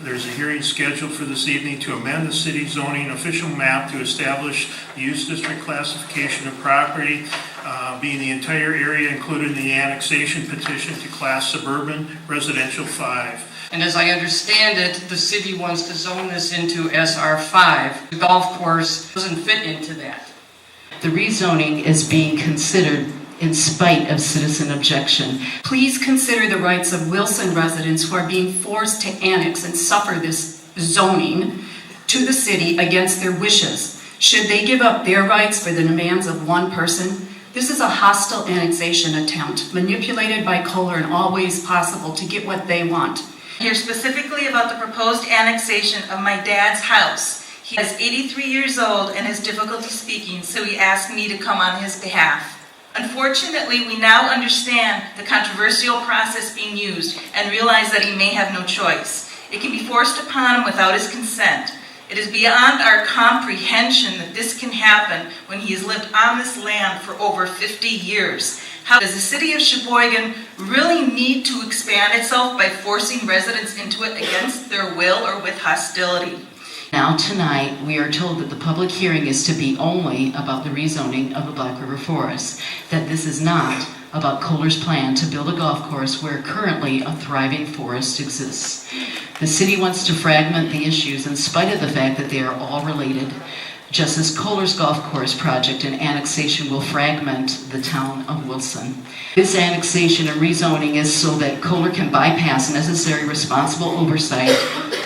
There's a hearing scheduled for this evening to amend the city zoning official map to establish the use district classification of property, being the entire area included in the annexation petition to Class Suburban Residential 5. And as I understand it, the city wants to zone this into SR5. The golf course doesn't fit into that. The rezoning is being considered in spite of citizen objection. Please consider the rights of Wilson residents who are being forced to annex and suffer this zoning to the city against their wishes. Should they give up their rights for the demands of one person? This is a hostile annexation attempt, manipulated by Kohler in all ways possible to get what they want. Here specifically about the proposed annexation of my dad's house. He is 83 years old and has difficulty speaking, so he asked me to come on his behalf. Unfortunately, we now understand the controversial process being used and realize that he may have no choice. It can be forced upon him without his consent. It is beyond our comprehension that this can happen when he has lived on this land for over 50 years. How does the city of Sheboygan really need to expand itself by forcing residents into it against their will or with hostility? Now tonight, we are told that the public hearing is to be only about the rezoning of the Black River Forest, that this is not about Kohler's plan to build a golf course where currently a thriving forest exists. The city wants to fragment the issues in spite of the fact that they are all related, just as Kohler's golf course project and annexation will fragment the town of Wilson. This annexation and rezoning is so that Kohler can bypass necessary responsible oversight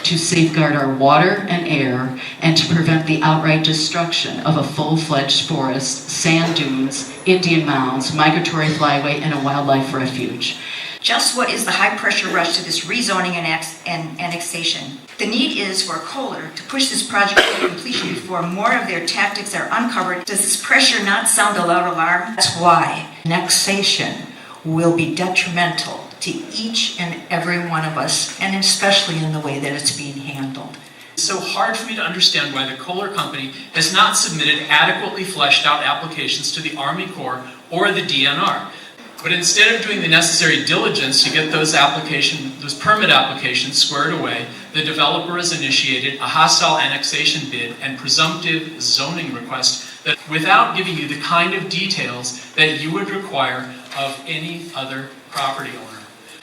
to safeguard our water and air and to prevent the outright destruction of a full-fledged forest, sand dunes, Indian mounds, migratory flyway, and a wildlife refuge. Just what is the high-pressure rush to this rezoning and annexation? The need is for Kohler to push this project to completion before more of their tactics are uncovered. Does this pressure not sound a loud alarm? That's why annexation will be detrimental to each and every one of us, and especially in the way that it's being handled. It's so hard for me to understand why the Kohler Company has not submitted adequately fleshed out applications to the Army Corps or the DNR. But instead of doing the necessary diligence to get those permit applications squared away, the developer has initiated a hostile annexation bid and presumptive zoning request that without giving you the kind of details that you would require of any other property owner.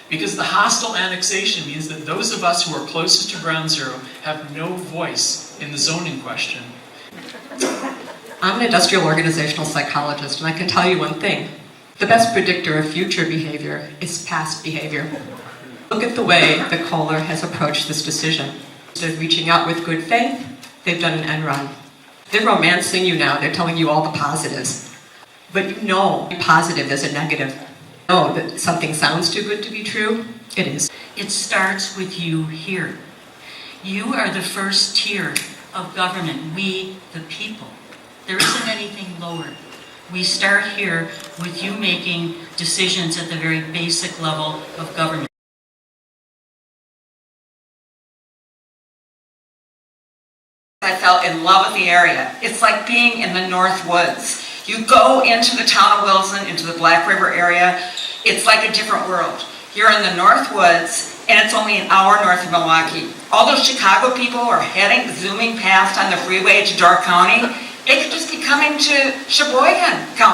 Because the hostile annexation means that those of us who are closest to ground zero have no voice in the zoning question. I'm an industrial organizational psychologist, and I can tell you one thing. The best predictor of future behavior is past behavior. Look at the way that Kohler has approached this decision. Instead of reaching out with good faith, they've done an end run. They're romancing you now. They're telling you all the positives. But you know positive is a negative. You know that something sounds too good to be true. It is. It starts with you here. You are the first tier of government, we the people. There isn't anything lower. We start here with you making decisions at the very basic level of government. I fell in love with the area. It's like being in the North Woods. You go into the town of Wilson, into the Black River area, it's like a different world. You're in the North Woods, and it's only an hour north of Milwaukee. All those Chicago people are zooming past on the freeway to Door County. They could just be coming to Sheboygan County.